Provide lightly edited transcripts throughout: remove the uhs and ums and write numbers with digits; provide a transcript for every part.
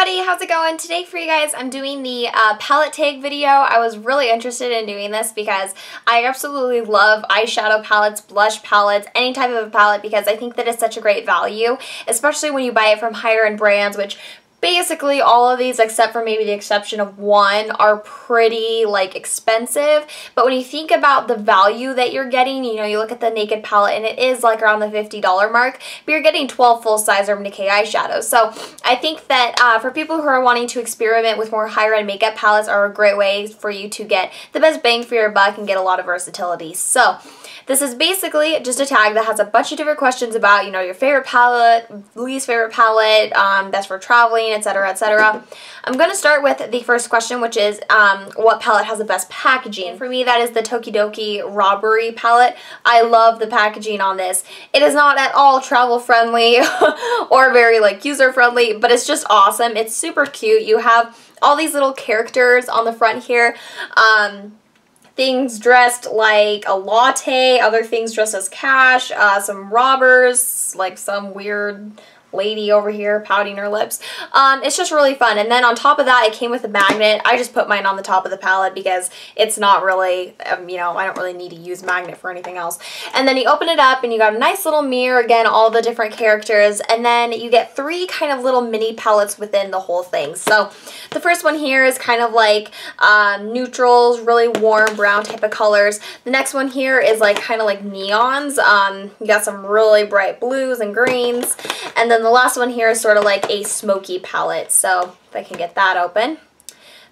everybody, how's it going? Today for you guys, I'm doing the palette tag video. I was really interested in doing this because I absolutely love eyeshadow palettes, blush palettes, any type of a palette because I think that it's such a great value, especially when you buy it from higher end brands, which basically all of these, except for maybe the exception of one, are pretty expensive. But when you think about the value that you're getting, you know, you look at the Naked palette and it is like around the $50 mark, but you're getting 12 full-size Urban Decay eyeshadows. So I think that for people who are wanting to experiment with more higher end makeup palettes are a great way for you to get the best bang for your buck and get a lot of versatility. So this is basically just a tag that has a bunch of different questions about, you know, your favorite palette, least favorite palette, best for traveling, etc., etc. I'm going to start with the first question, which is what palette has the best packaging? And for me, that is the Tokidoki Robbery palette. I love the packaging on this. It is not at all travel friendly or very user friendly, but it's just awesome. It's super cute. You have all these little characters on the front here. Things dressed like a latte, other things dressed as cash, some robbers, like some weird lady over here pouting her lips. It's just really fun. And then on top of that, it came with a magnet. I just put mine on the top of the palette because it's not really, you know, I don't really need to use magnet for anything else. And then you open it up and you got a nice little mirror, again, all the different characters, and then you get three kind of little mini palettes within the whole thing. So the first one here is kind of like neutrals, really warm brown type of colors. The next one here is kind of like neons. You got some really bright blues and greens. And then the last one here is sort of like a smoky palette. So if I can get that open.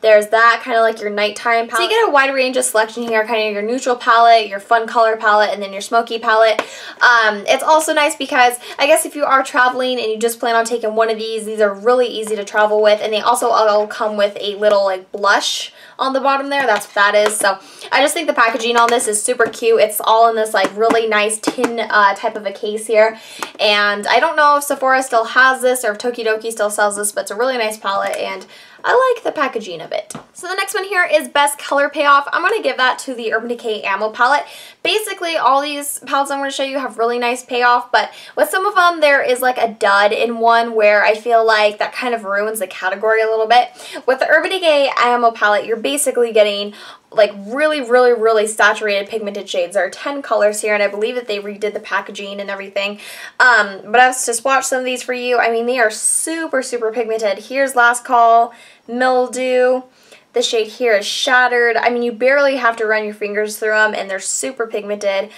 There's that, kind of like your nighttime palette. So you get a wide range of selection here, kind of your neutral palette, your fun color palette, and then your smoky palette. It's also nice because I guess if you are traveling and you just plan on taking one of these are really easy to travel with, and they also all come with a little blush on the bottom there. That's what that is. So I just think the packaging on this is super cute. It's all in this really nice tin type of a case here. And I don't know if Sephora still has this or if Tokidoki still sells this, but it's a really nice palette and I like the packaging of it. So the next one here is best color payoff. I'm going to give that to the Urban Decay Ammo palette. Basically, all these palettes I'm going to show you have really nice payoff, but with some of them, there is a dud in one where I feel like that kind of ruins the category a little bit. With the Urban Decay Ammo palette, you're basically getting really saturated pigmented shades. There are 10 colors here, and I believe that they redid the packaging and everything. But I've just swatched some of these for you. I mean, they are super pigmented. Here's Last Call, Mildew. The shade here is Shattered. I mean, you barely have to run your fingers through them, and they're super pigmented.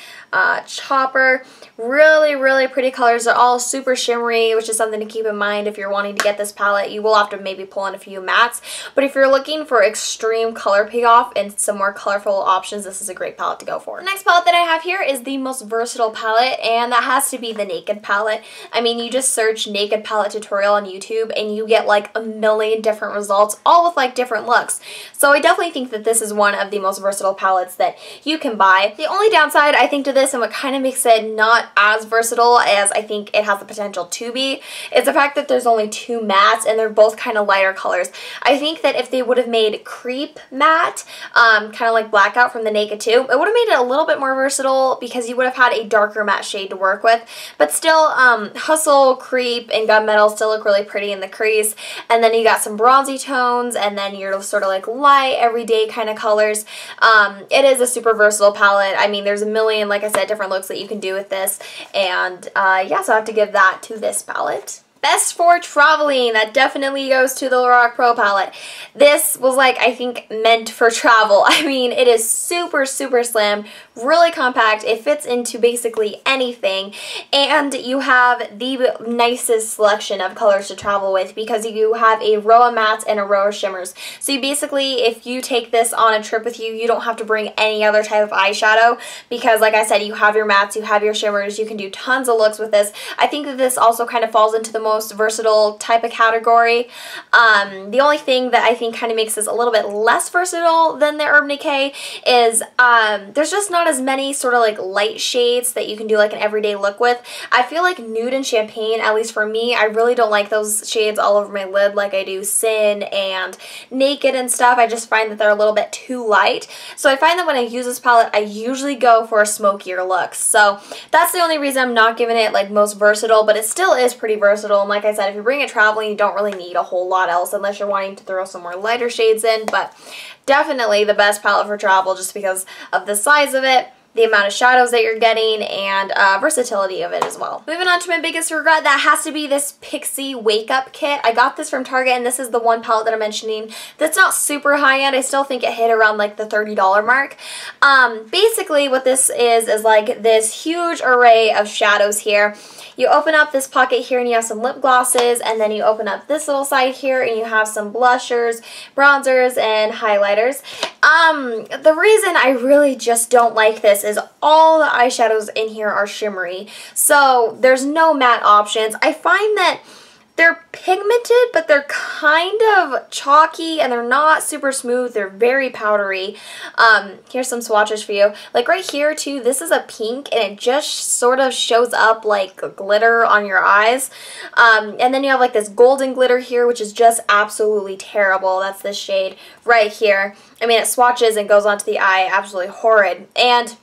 Chopper. Really pretty colors. They're all super shimmery, which is something to keep in mind if you're wanting to get this palette. You will have to maybe pull in a few mattes, but if you're looking for extreme color payoff and some more colorful options, this is a great palette to go for. The next palette that I have here is the most versatile palette, and that has to be the Naked palette. I mean, you just search Naked palette tutorial on YouTube and you get a million different results, all with different looks. So I definitely think that this is one of the most versatile palettes that you can buy. The only downside I think to this, and what kind of makes it not as versatile as I think it has the potential to be, is the fact that there's only two mattes and they're both kind of lighter colors. I think that if they would have made Creep matte, kind of like Blackout from the Naked 2, it would have made it a little bit more versatile because you would have had a darker matte shade to work with. But still, Hustle, Creep, and Gunmetal still look really pretty in the crease. And then you got some bronzy tones, and then your sort of light, everyday kind of colors. It is a super versatile palette. I mean, there's a million, like I said, different looks that you can do with this, and yeah, so I have to give that to this palette. Best for traveling, that definitely goes to the Lorac Pro palette. This was I think meant for travel. I mean, it is super slim, really compact. It fits into basically anything, and you have the nicest selection of colors to travel with because you have a row of mattes and a row of shimmers. So you basically, if you take this on a trip with you, you don't have to bring any other type of eyeshadow because, like I said, you have your mattes, you have your shimmers, you can do tons of looks with this. I think that this also kind of falls into the most versatile type of category. The only thing that I think kind of makes this a little bit less versatile than the Urban Decay is there's just not as many sort of light shades that you can do an everyday look with. I feel like Nude and Champagne, at least for me, I really don't like those shades all over my lid like I do Sin and Naked and stuff. I just find that they're a little bit too light. So I find that when I use this palette, I usually go for a smokier look. So that's the only reason I'm not giving it most versatile, but it still is pretty versatile. versatile, and like I said, if you bring it traveling, you don't really need a whole lot else unless you're wanting to throw some more lighter shades in, but definitely the best palette for travel just because of the size of it, the amount of shadows that you're getting, and versatility of it as well. Moving on to my biggest regret, that has to be this Pixie Wake Up Kit. I got this from Target, and this is the one palette that I'm mentioning that's not super high-end. I still think it hit around like the $30 mark. Basically what this is like this huge array of shadows here. You open up this pocket here and you have some lip glosses, and then you open up this little side here and you have some blushers, bronzers, and highlighters. The reason I really just don't like this is all the eyeshadows in here are shimmery, so there's no matte options. I find that they're pigmented, but they're kind of chalky and they're not super smooth. They're very powdery. Here's some swatches for you. Like right here too, this is a pink and it just sort of shows up like glitter on your eyes. And then you have like this golden glitter here, which is just absolutely terrible. That's this shade right here. I mean, it swatches and goes onto the eye, absolutely horrid. And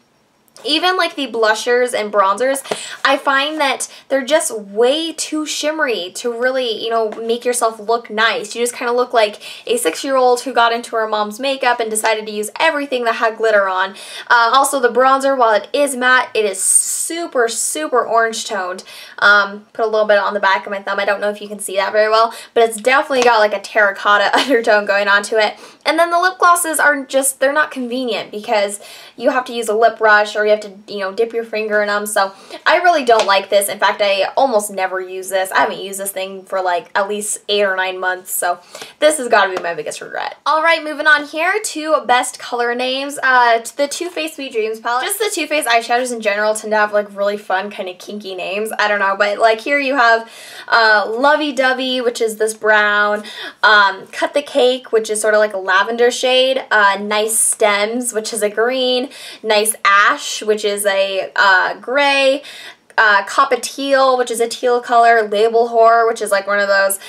even like the blushers and bronzers, I find that they're just way too shimmery to really, you know, make yourself look nice. You just kind of look like a 6-year-old who got into her mom's makeup and decided to use everything that had glitter on. Also the bronzer, while it is matte, it is super, super orange toned. Put a little bit on the back of my thumb. I don't know if you can see that very well, but it's definitely got like a terracotta undertone going onto it. And then the lip glosses are just, they're not convenient because you have to use a lip brush or you have to, you know, dip your finger in them. So I really don't like this. In fact, I almost never use this. I haven't used this thing for like at least 8 or 9 months. So this has got to be my biggest regret. All right, moving on here to best color names. The Too Faced Sweet Dreams palette. Just the Too Faced eyeshadows in general tend to have like really fun kind of kinky names. I don't know, but like here you have Lovey Dovey, which is this brown. Cut the Cake, which is sort of like a lavender shade. Nice Stems, which is a green. Nice Ash, which is a gray. Coppa Teal, which is a teal color, Label Horror, which is like one of those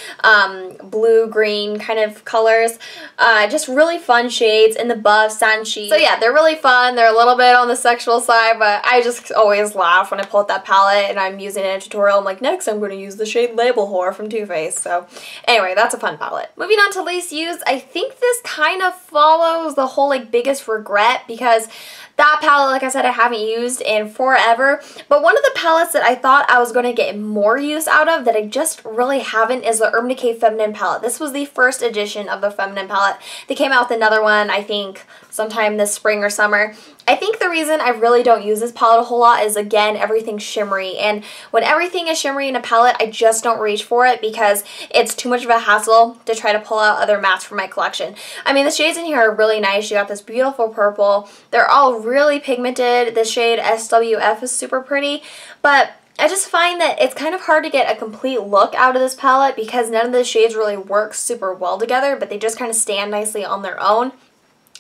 blue-green kind of colors. Just really fun shades. In the Buff, Satin Sheet. So yeah, they're really fun. They're a little bit on the sexual side, but I just always laugh when I pull out that palette and I'm using it in a tutorial. I'm like, next I'm going to use the shade Label Horror from Too Faced. So anyway, that's a fun palette. Moving on to least used, I think this kind of follows the whole like biggest regret because that palette, like I said, I haven't used in forever, but one of the palettes that I thought I was going to get more use out of that I just really haven't is the Urban Decay Feminine palette. This was the first edition of the Feminine palette. They came out with another one, I think, sometime this spring or summer. I think the reason I really don't use this palette a whole lot is, again, everything's shimmery, and when everything is shimmery in a palette, I just don't reach for it because it's too much of a hassle to try to pull out other mattes from my collection. I mean, the shades in here are really nice. You got this beautiful purple. They're all really pigmented. The shade SWF is super pretty, but I just find that it's kind of hard to get a complete look out of this palette because none of the shades really work super well together, but they just kind of stand nicely on their own.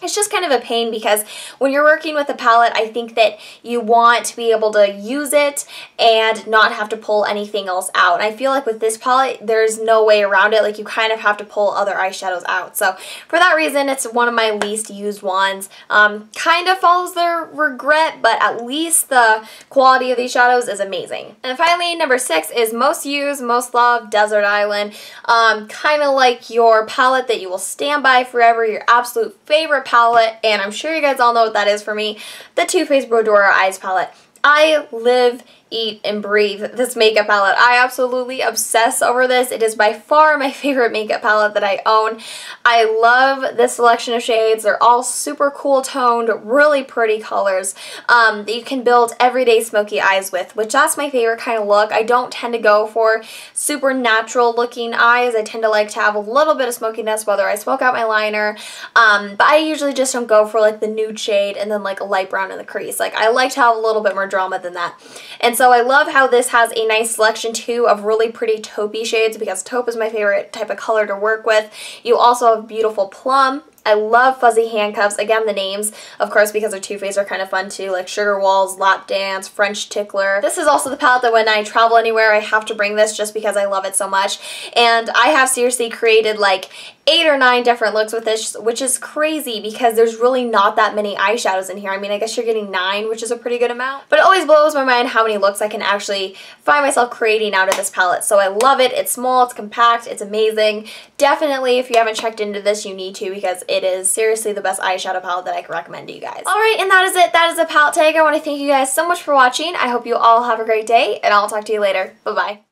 It's just kind of a pain because when you're working with a palette, I think that you want to be able to use it and not have to pull anything else out. And I feel like with this palette, there's no way around it. Like you kind of have to pull other eyeshadows out. So for that reason, it's one of my least used ones. Kind of follows the regret, but at least the quality of these shadows is amazing. And finally, number 6 is most used, most loved, Desert Island. Kind of like your palette that you will stand by forever, your absolute favorite palette, and I'm sure you guys all know what that is for me, the Too Faced Brodora Eyes palette. I live, eat, and breathe this makeup palette. I absolutely obsess over this. It is by far my favorite makeup palette that I own. I love this selection of shades. They're all super cool toned, really pretty colors that you can build everyday smoky eyes with, which that's my favorite kind of look. I don't tend to go for super natural looking eyes. I tend to like to have a little bit of smokiness whether I smoke out my liner, but I usually just don't go for like the nude shade and then like a light brown in the crease. Like I like to have a little bit more drama than that. And so I love how this has a nice selection too of really pretty taupey shades because taupe is my favorite type of color to work with. You also have beautiful plum I love Fuzzy Handcuffs. Again, the names, of course, because they're Too Faced, are kind of fun too, like Sugar Walls, Lap Dance, French Tickler. This is also the palette that when I travel anywhere, I have to bring this just because I love it so much. And I have seriously created like 8 or 9 different looks with this, which is crazy because there's really not that many eyeshadows in here. I mean, I guess you're getting 9, which is a pretty good amount. But it always blows my mind how many looks I can actually find myself creating out of this palette. So I love it. It's small, it's compact, it's amazing. Definitely, if you haven't checked into this, you need to, because it is seriously the best eyeshadow palette that I can recommend to you guys. Alright, and that is it. That is a palette tag. I want to thank you guys so much for watching. I hope you all have a great day, and I'll talk to you later. Bye-bye.